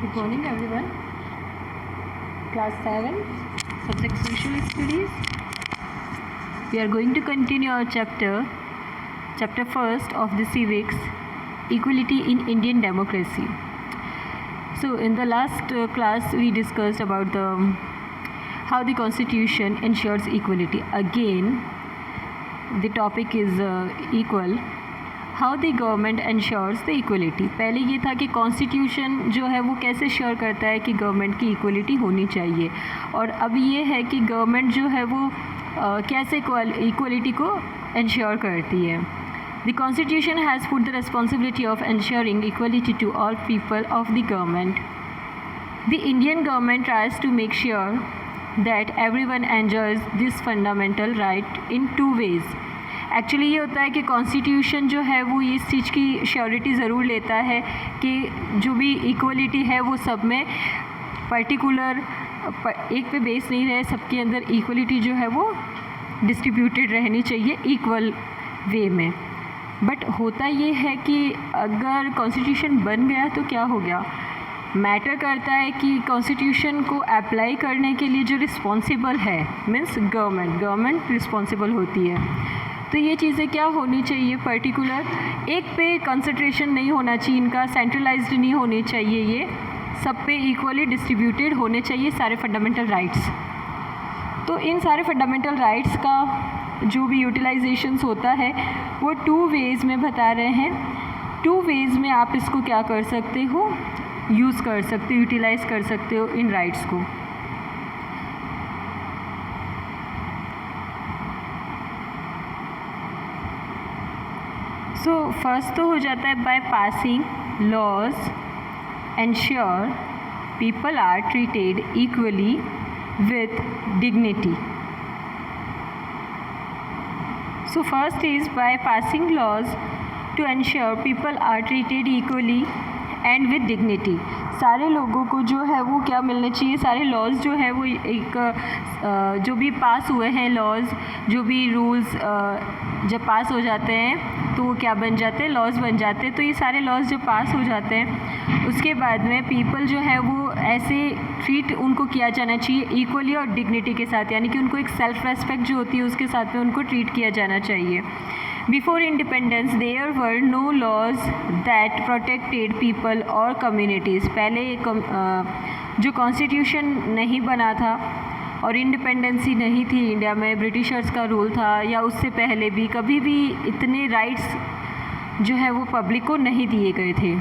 Good morning everyone. Class 7, subject social studies. We are going to continue our chapter first of the civics, equality in Indian democracy. So in the last class we discussed about how the constitution ensures equality. Again the topic is equal. How the government ensures the equality. पहले ये था कि constitution जो है वो कैसे sure करता है कि गवर्नमेंट की इक्वलिटी होनी चाहिए, और अब ये है कि गवर्नमेंट जो है वो कैसे इक्वलिटी को एंश्योर करती है. The constitution has put the responsibility of ensuring equality to all people of the government. The Indian government tries to make sure that everyone enjoys this fundamental right in two ways. Actually ये होता है कि constitution जो है वो इस चीज़ की surety ज़रूर लेता है कि जो भी इक्वलिटी है वो सब में पर्टिकुलर एक पे बेस नहीं रहे, सबके अंदर इक्वलिटी जो है वो डिस्ट्रीब्यूटेड रहनी चाहिए इक्वल वे में. बट होता ये है कि अगर कॉन्स्टिट्यूशन बन गया तो क्या हो गया. मैटर करता है कि कॉन्स्टिट्यूशन को अप्लाई करने के लिए जो रिस्पॉन्सिबल है मीन्स गवर्नमेंट रिस्पॉन्सिबल होती है. तो ये चीज़ें क्या होनी चाहिए, पर्टिकुलर एक पे कंसंट्रेशन नहीं होना चाहिए, इनका सेंट्रलाइज्ड नहीं होनी चाहिए, ये सब पे इक्वली डिस्ट्रीब्यूटेड होने चाहिए सारे फंडामेंटल राइट्स. तो इन सारे फंडामेंटल राइट्स का जो भी यूटिलाइजेशंस होता है वो टू वेज़ में बता रहे हैं. टू वेज़ में आप इसको क्या कर सकते हो, यूज़ कर सकते हो, यूटिलाइज़ कर सकते हो इन राइट्स को. सो फर्स्ट तो हो जाता है by passing laws ensure people are treated equally with dignity. So first is by passing laws to ensure people are treated equally and with dignity. सारे लोगों को जो है वो क्या मिलना चाहिए, सारे लॉज जो है वो एक जो भी पास हुए हैं लॉज, जो भी रूल्स जब पास हो जाते हैं तो वो क्या बन जाते हैं, लॉज बन जाते हैं. तो ये सारे लॉज जब पास हो जाते हैं उसके बाद में पीपल जो है वो ऐसे ट्रीट उनको किया जाना चाहिए इक्वली और डिग्निटी के साथ, यानी कि उनको एक सेल्फ रेस्पेक्ट जो होती है उसके साथ में उनको ट्रीट किया जाना चाहिए. Before independence there were no laws that protected people और कम्युनिटीज़. पहले जो कॉन्स्टिट्यूशन नहीं बना था और इंडिपेंडेंसी नहीं थी इंडिया में, ब्रिटिशर्स का रूल था, या उससे पहले भी कभी भी इतने राइट्स जो है वो पब्लिक को नहीं दिए गए थे.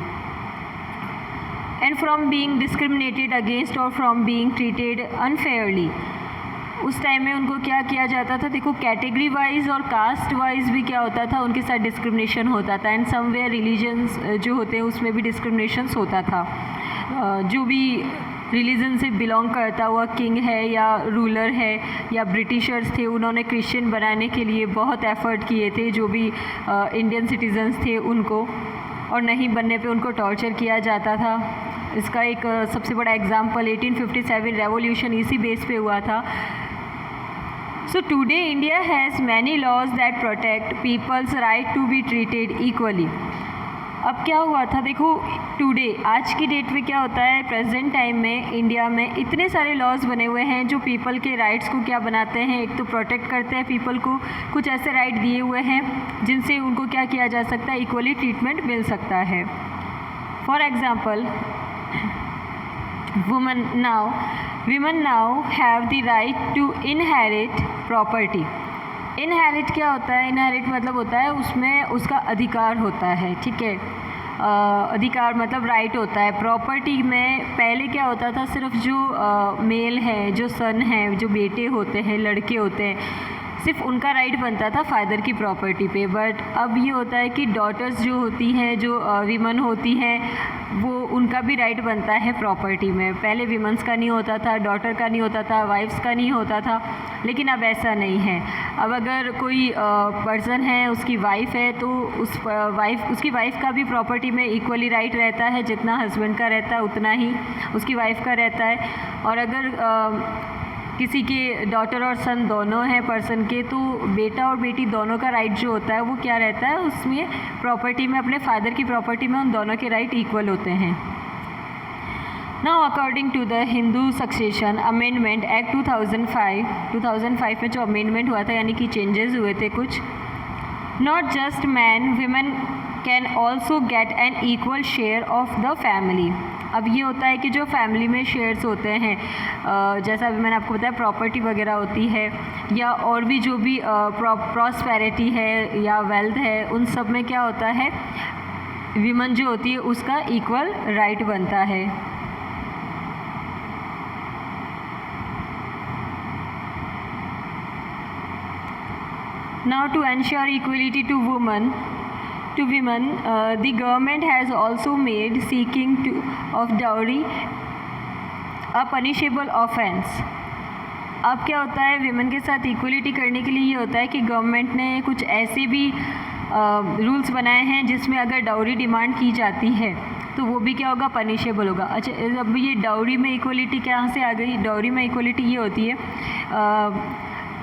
And from being discriminated against और फ्रॉम बीइंग ट्रीटेड अनफेयरली. उस टाइम में उनको क्या किया जाता था, देखो कैटेगरी वाइज और कास्ट वाइज भी क्या होता था, उनके साथ डिस्क्रिमिनेशन होता था. एंड समवेयर रिलीजन्स जो होते हैं उसमें भी डिस्क्रिमिनेशंस होता था. जो भी रिलीजन से बिलोंग करता हुआ किंग है या रूलर है या ब्रिटिशर्स थे, उन्होंने क्रिश्चियन बनाने के लिए बहुत एफ़र्ट किए थे जो भी इंडियन सिटीजन्स थे उनको, और नहीं बनने पे उनको टॉर्चर किया जाता था. इसका एक सबसे बड़ा एग्जाम्पल 1857 रेवोल्यूशन इसी बेस पे हुआ था. So today India has many laws that protect people's right to be treated equally. अब क्या हुआ था, देखो टुडे आज की डेट में क्या होता है, प्रेजेंट टाइम में इंडिया में इतने सारे लॉज बने हुए हैं जो पीपल के राइट्स को क्या बनाते हैं, एक तो प्रोटेक्ट करते हैं पीपल को, कुछ ऐसे राइट दिए हुए हैं जिनसे उनको क्या किया जा सकता है, इक्वली ट्रीटमेंट मिल सकता है. For example women now have the right to inherit property. Inherit क्या होता है, इनहेरिट मतलब होता है उसमें उसका अधिकार होता है, ठीक है. अधिकार मतलब राइट होता है. प्रॉपर्टी में पहले क्या होता था, सिर्फ जो मेल है, जो सन है, जो बेटे होते हैं, लड़के होते हैं, सिर्फ उनका राइट बनता था फादर की प्रॉपर्टी पे. बट अब ये होता है कि डॉटर्स जो होती हैं, जो वीमन होती हैं, वो उनका भी राइट बनता है प्रॉपर्टी में. पहले वीमेंस का नहीं होता था, डॉटर का नहीं होता था, वाइफ्स का नहीं होता था, लेकिन अब ऐसा नहीं है. अब अगर कोई पर्सन है, उसकी वाइफ है, तो उसकी वाइफ का भी प्रॉपर्टी में इक्वली राइट रहता है. जितना हस्बैंड का रहता है उतना ही उसकी वाइफ का रहता है. और अगर किसी के डॉटर और सन दोनों हैं पर्सन के, तो बेटा और बेटी दोनों का राइट जो होता है वो क्या रहता है, उसमें प्रॉपर्टी में, अपने फादर की प्रॉपर्टी में उन दोनों के राइट इक्वल होते हैं. Now according to the Hindu succession amendment act 2005 में जो अमेंडमेंट हुआ था यानी कि चेंजेस हुए थे कुछ, not just man women can also get an equal share of the family. अब ये होता है कि जो फैमिली में शेयर्स होते हैं, जैसा अभी मैंने आपको बताया प्रॉपर्टी वगैरह होती है या और भी जो भी प्रॉस्पेरिटी है या वेल्थ है, उन सब में क्या होता है, वीमन जो होती है उसका इक्वल राइट बनता है। Now to ensure equality to women, the government has also made seeking of dowry a punishable offence। अब क्या होता है, विमेन के साथ इक्वलिटी करने के लिए ये होता है कि गवर्नमेंट ने कुछ ऐसे भी रूल्स बनाए हैं जिसमें अगर डाउरी डिमांड की जाती है तो वो भी क्या होगा, पनिशेबल होगा। अच्छा, अब ये डाउरी में इक्वलिटी कहाँ से आ गई? डाउरी में इक्वलिटी ये होती है,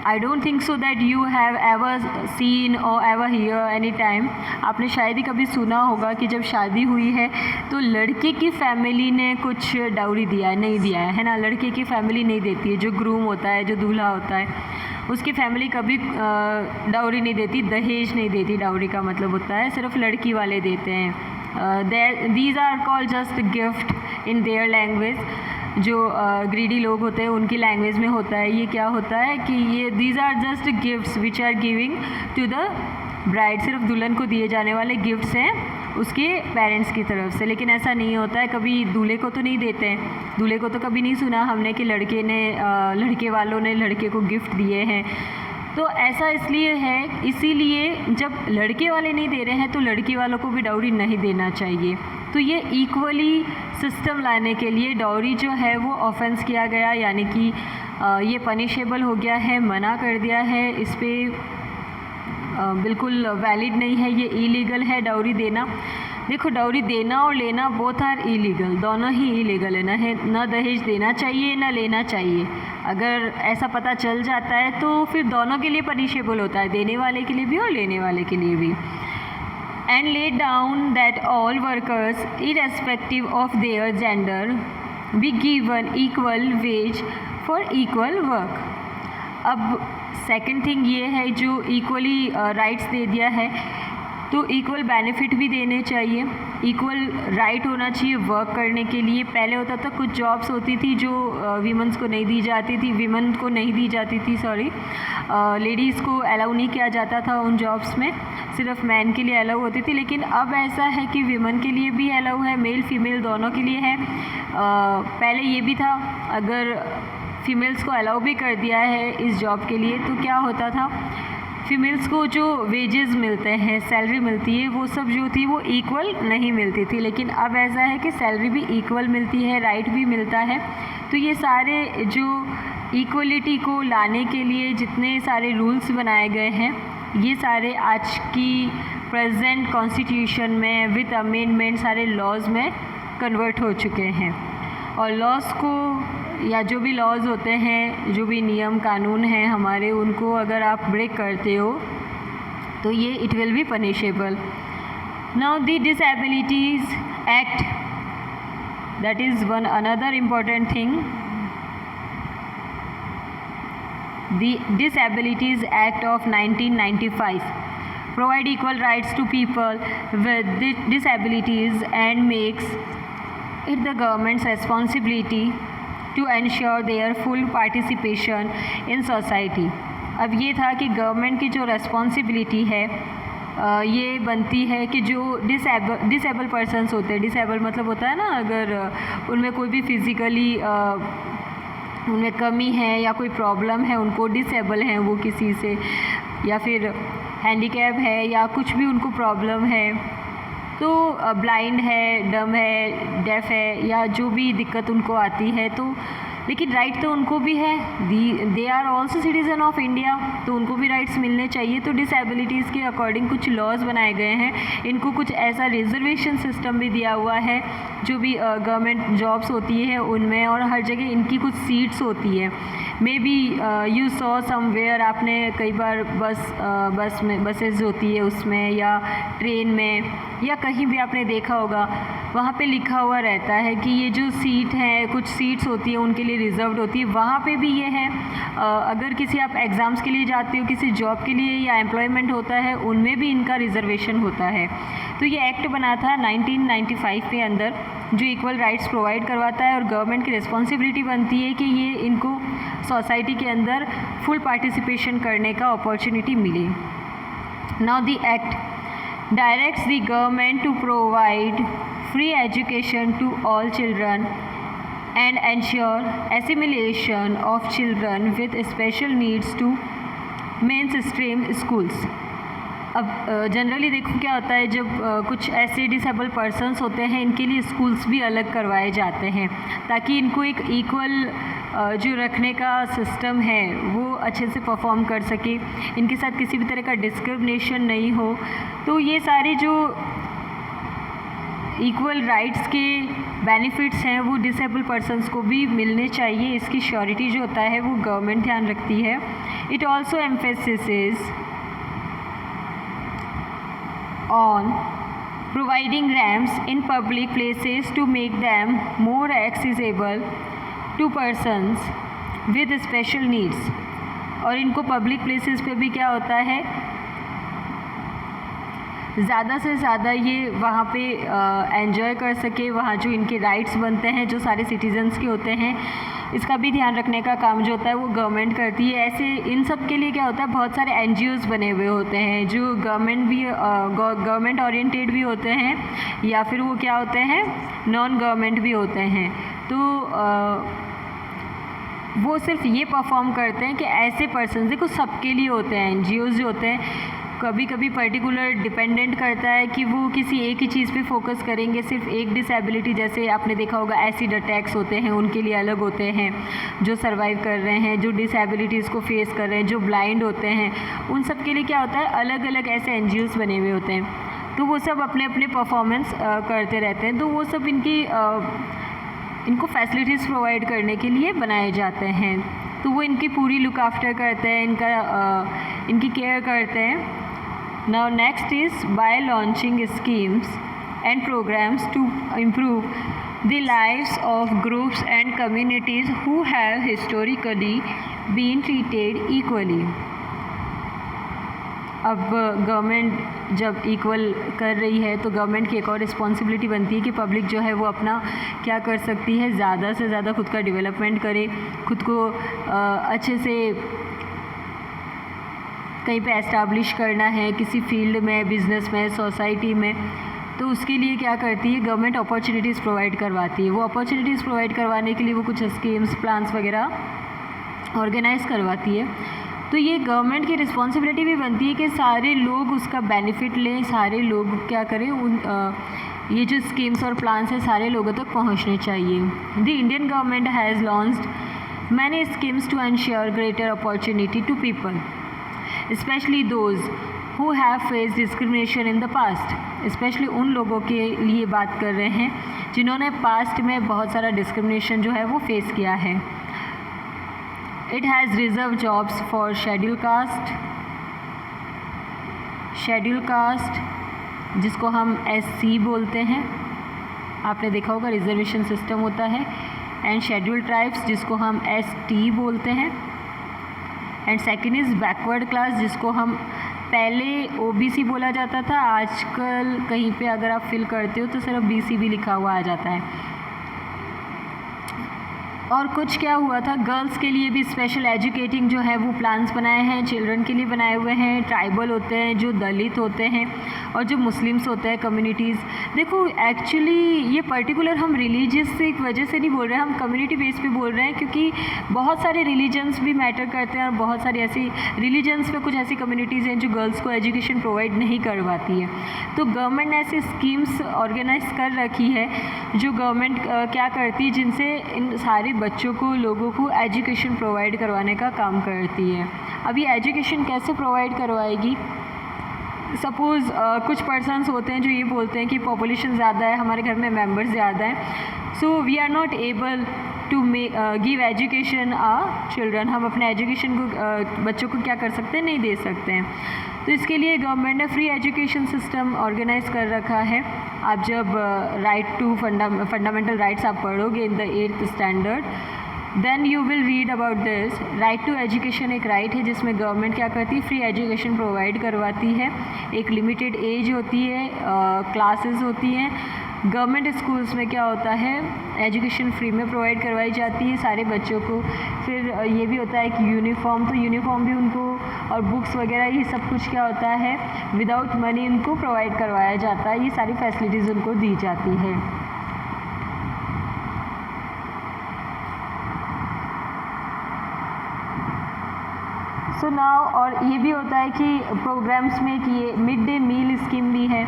I don't think so that you have ever seen और एवर हियर एनी टाइम, आपने शायद ही कभी सुना होगा कि जब शादी हुई है तो लड़के की फैमिली ने कुछ डाउरी दिया है, नहीं दिया है ना। लड़के की फैमिली नहीं देती है, जो ग्रूम होता है, जो दूल्हा होता है, उसकी फैमिली कभी डाउरी नहीं देती, दहेज नहीं देती। डाउरी का मतलब होता है सिर्फ लड़की वाले देते हैं। These are called just gift in their language. जो ग्रीडी लोग होते हैं उनकी लैंग्वेज में होता है, ये क्या होता है कि ये these are just gifts which are giving to the bride, सिर्फ दुल्हन को दिए जाने वाले गिफ्ट्स हैं उसके पेरेंट्स की तरफ से। लेकिन ऐसा नहीं होता है, कभी दूल्हे को तो नहीं देते हैं। दूल्हे को तो कभी नहीं सुना हमने कि लड़के वालों ने लड़के को गिफ्ट दिए हैं। तो ऐसा इसलिए है, इसीलिए जब लड़के वाले नहीं दे रहे हैं तो लड़की वालों को भी डाउरी नहीं देना चाहिए। तो ये इक्वली सिस्टम लाने के लिए डाउरी जो है वो ऑफेंस किया गया, यानी कि ये पनिशेबल हो गया है, मना कर दिया है, इस पर बिल्कुल वैलिड नहीं है, ये इलीगल है डाउरी देना। देखो, डाउरी देना और लेना बोथ आर इलीगल, दोनों ही इलीगल है। ना दहेज देना चाहिए ना लेना चाहिए। अगर ऐसा पता चल जाता है तो फिर दोनों के लिए पनिशेबल होता है, देने वाले के लिए भी और लेने वाले के लिए भी। And laid down that all workers irrespective of their gender be given equal ways for equal work. अब सेकंड थिंग ये है, जो इक्वली राइट्स दे दिया है तो इक्वल बेनिफिट भी देने चाहिए, इक्वल राइट होना चाहिए वर्क करने के लिए। पहले होता था कुछ जॉब्स होती थी जो वीमेंस को नहीं दी जाती थी, लेडीज़ को अलाउ नहीं किया जाता था उन जॉब्स में, सिर्फ मैन के लिए अलाउ होती थी। लेकिन अब ऐसा है कि वीमेन के लिए भी अलाउ है, मेल फीमेल दोनों के लिए है। पहले ये भी था, अगर फीमेल्स को अलाउ भी कर दिया है इस जॉब के लिए तो क्या होता था, फीमेल्स को जो वेजेस मिलते हैं, सैलरी मिलती है, वो सब जो थी वो इक्वल नहीं मिलती थी। लेकिन अब ऐसा है कि सैलरी भी इक्वल मिलती है, राइट भी मिलता है। तो ये सारे जो इक्वलिटी को लाने के लिए जितने सारे रूल्स बनाए गए हैं, ये सारे आज की प्रेजेंट कॉन्स्टिट्यूशन में विद अमेंडमेंट सारे लॉज में कन्वर्ट हो चुके हैं। और लॉज को, या जो भी लॉज होते हैं, जो भी नियम कानून हैं हमारे, उनको अगर आप ब्रेक करते हो तो ये it will be punishable. Now the disabilities act, that is one another important thing. The disabilities act of 1995 provide equal rights to people with disabilities and makes it the government's responsibility to ensure their full participation in society। अब ये था कि government की जो responsibility है ये बनती है कि जो डिसेबल पर्सनस होते हैं, डिसेबल मतलब होता है ना, अगर उनमें कोई भी फिज़िकली उनमें कमी है या कोई प्रॉब्लम है, उनको डिसेबल हैं वो किसी से, या फिर हैंडीकैप है या कुछ भी उनको प्रॉब्लम है, तो ब्लाइंड है, डम है, डेफ है, या जो भी दिक्कत उनको आती है, तो लेकिन राइट तो उनको भी है। They are also citizen of India, तो उनको भी राइट्स मिलने चाहिए। तो डिसेबिलिटीज़ के अकॉर्डिंग कुछ लॉज बनाए गए हैं, इनको कुछ ऐसा रिजर्वेशन सिस्टम भी दिया हुआ है जो भी गवर्नमेंट जॉब्स होती है उनमें, और हर जगह इनकी कुछ सीट्स होती है। May be you saw somewhere, आपने कई बार बसेस होती है उसमें या ट्रेन में या कहीं भी आपने देखा होगा, वहाँ पे लिखा हुआ रहता है कि ये जो सीट है, कुछ सीट्स होती है उनके लिए रिज़र्व्ड होती है। वहाँ पे भी ये है, अगर किसी आप एग्ज़ाम्स के लिए जाते हो, किसी जॉब के लिए या एम्प्लॉयमेंट होता है, उनमें भी इनका रिजर्वेशन होता है। तो ये एक्ट बना था 1995 के अंदर, जो इक्वल राइट्स प्रोवाइड करवाता है और गवर्नमेंट की रिस्पॉन्सिबिलिटी बनती है कि ये इनको सोसाइटी के अंदर फुल पार्टिसिपेशन करने का अपॉर्चुनिटी मिले। Now the act directs the government to provide free education to all children and ensure assimilation of children with special needs to mainstream schools। अब जनरली देखो क्या होता है, जब कुछ ऐसे डिसेबल पर्सन्स होते हैं, इनके लिए स्कूल्स भी अलग करवाए जाते हैं ताकि इनको एक इक्वल जो रखने का सिस्टम है वो अच्छे से परफॉर्म कर सके, इनके साथ किसी भी तरह का डिस्क्रिमिनेशन नहीं हो। तो ये सारे जो इक्वल राइट्स के बेनिफिट्स हैं वो डिसेबल पर्सन्स को भी मिलने चाहिए, इसकी श्योरिटी जो होता है वो गवर्नमेंट ध्यान रखती है। It also emphasises on providing ramps in public places to make them more accessible to persons with special needs. और इनको पब्लिक प्लेसेस पे भी क्या होता है, ज़्यादा से ज़्यादा ये वहाँ पे एंजॉय कर सके, वहाँ जो इनके राइट्स बनते हैं जो सारे सिटीजन्स के होते हैं, इसका भी ध्यान रखने का काम जो होता है वो गवर्नमेंट करती है। ऐसे इन सब के लिए क्या होता है, बहुत सारे एनजीओज़ बने हुए होते हैं जो गवर्नमेंट ओरिएंटेड भी होते हैं या फिर वो क्या होते हैं, नॉन गवर्नमेंट भी होते हैं। तो वो सिर्फ ये परफॉर्म करते हैं कि ऐसे पर्सन, देखो सबके लिए होते हैं एनजीओज़ जो होते हैं, कभी कभी पर्टिकुलर डिपेंडेंट करता है कि वो किसी एक ही चीज़ पे फोकस करेंगे, सिर्फ एक डिसेबिलिटी, जैसे आपने देखा होगा एसिड अटैक्स होते हैं उनके लिए अलग होते हैं, जो सर्वाइव कर रहे हैं, जो डिसेबिलिटीज़ को फेस कर रहे हैं, जो ब्लाइंड होते हैं, उन सब के लिए क्या होता है, अलग अलग ऐसे एनजीओज़ बने हुए होते हैं। तो वो सब अपने अपने परफॉर्मेंस करते रहते हैं। तो वो सब इनको फैसिलिटीज़ प्रोवाइड करने के लिए बनाए जाते हैं। तो वो इनकी पूरी लुक आफ्टर करते हैं, इनकी केयर करते हैं। Now next is by launching schemes and programs to improve the lives of groups and communities who have historically been treated equally। अब गवर्नमेंट जब इक्वल कर रही है तो गवर्नमेंट की एक और रिस्पॉन्सिबिलिटी बनती है कि पब्लिक जो है वो अपना क्या कर सकती है, ज़्यादा से ज़्यादा खुद का डेवलपमेंट करे, खुद को अच्छे से कहीं पे एस्टैब्लिश करना है किसी फील्ड में, बिज़नेस में, सोसाइटी में। तो उसके लिए क्या करती है गवर्नमेंट, अपॉर्चुनिटीज़ प्रोवाइड करवाती है। वो अपॉर्चुनिटीज़ प्रोवाइड करवाने के लिए वो कुछ स्कीम्स, प्लान्स वगैरह ऑर्गेनाइज करवाती है। तो ये गवर्नमेंट की रिस्पॉन्सिबिलिटी भी बनती है कि सारे लोग उसका बेनिफिट लें, सारे लोग क्या करें, ये जो स्कीम्स और प्लान्स हैं सारे लोगों तक पहुँचने चाहिए। The Indian government has launched many schemes to ensure greater opportunity to people, especially those who have faced discrimination in the past। Especially उन लोगों के लिए बात कर रहे हैं जिन्होंने पास्ट में बहुत सारा डिस्क्रिमिनेशन जो है वो फेस किया है। It has reserve jobs for schedule caste जिसको हम SC बोलते हैं, आपने देखा होगा रिजर्वेशन सिस्टम होता है, एंड शेड्यूल ट्राइब्स जिसको हम ST बोलते हैं, and second is backward class जिसको हम पहले OBC बोला जाता था, आजकल कहीं पे अगर आप फिल करते हो तो सिर्फ BC भी लिखा हुआ आ जाता है। और कुछ क्या हुआ था, गर्ल्स के लिए भी स्पेशल एजुकेटिंग जो है वो प्लान्स बनाए हैं, चिल्ड्रन के लिए बनाए हुए हैं, ट्राइबल होते हैं, जो दलित होते हैं और जो मुस्लिम्स होते हैं कम्युनिटीज़। देखो एक्चुअली ये पर्टिकुलर हम रिलीजियस से एक वजह से नहीं बोल रहे हैं, हम कम्युनिटी बेस पे बोल रहे हैं, क्योंकि बहुत सारे रिलीजन्स भी मैटर करते हैं और बहुत सारी ऐसी रिलीजन्स में कुछ ऐसी कम्युनिटीज़ हैं जो गर्ल्स को एजुकेशन प्रोवाइड नहीं करवाती है। तो गवर्नमेंट ने ऐसी स्कीम्स ऑर्गेनाइज कर रखी है जो गवर्नमेंट क्या करती है, जिनसे इन सारे बच्चों को, लोगों को एजुकेशन प्रोवाइड करवाने का काम करती है। अब ये एजुकेशन कैसे प्रोवाइड करवाएगी, सपोज़ कुछ पर्सन्स होते हैं जो ये बोलते हैं कि पॉपुलेशन ज़्यादा है, हमारे घर में मेंबर्स ज़्यादा हैं, so we are not able to give education children, हम अपने एजुकेशन को बच्चों को क्या कर सकते हैं, नहीं दे सकते हैं। तो इसके लिए गवर्नमेंट ने फ्री एजुकेशन सिस्टम ऑर्गेनाइज कर रखा है। आप जब राइट टू फंडामेंटल राइट्स आप पढ़ोगे in the 8th standard, then you will read about this. Right to education एक राइट है जिसमें गवर्नमेंट क्या करती है, फ्री एजुकेशन प्रोवाइड करवाती है। एक लिमिटेड एज होती है, क्लासेस होती हैं। गवर्नमेंट स्कूल्स में क्या होता है, एजुकेशन फ्री में प्रोवाइड करवाई जाती है सारे बच्चों को। फिर ये भी होता है कि यूनिफॉर्म, तो यूनिफॉर्म भी उनको और बुक्स वगैरह ये सब कुछ क्या होता है, विदाउट मनी उनको प्रोवाइड करवाया जाता है। ये सारी फैसिलिटीज़ उनको दी जाती है। सो नाउ और ये भी होता है कि प्रोग्राम्स में कि ये मिड डे मील स्कीम भी है।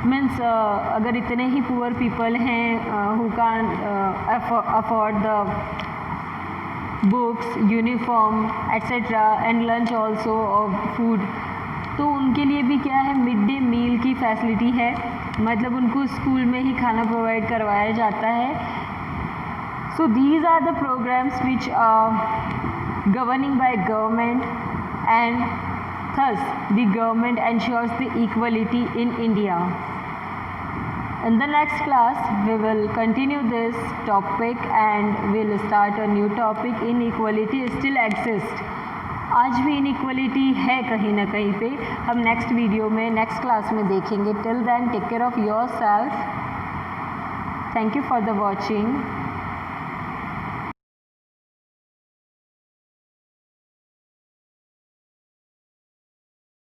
मीन्स अगर इतने ही पुअर पीपल हैं who can't afford the books, uniform etcetera and lunch also और फूड, तो उनके लिए भी क्या है, मिड डे मील की फैसिलिटी है। मतलब उनको स्कूल में ही खाना प्रोवाइड करवाया जाता है। So these are the programs which governing by government, and thus the government ensures the equality in India. In the next class we will continue this topic and we'll start a new topic. Inequality still exists. आज भी inequality है कहीं ना कहीं पे, हम next video में next class में देखेंगे। Till then take care of yourself. Thank you for the watching.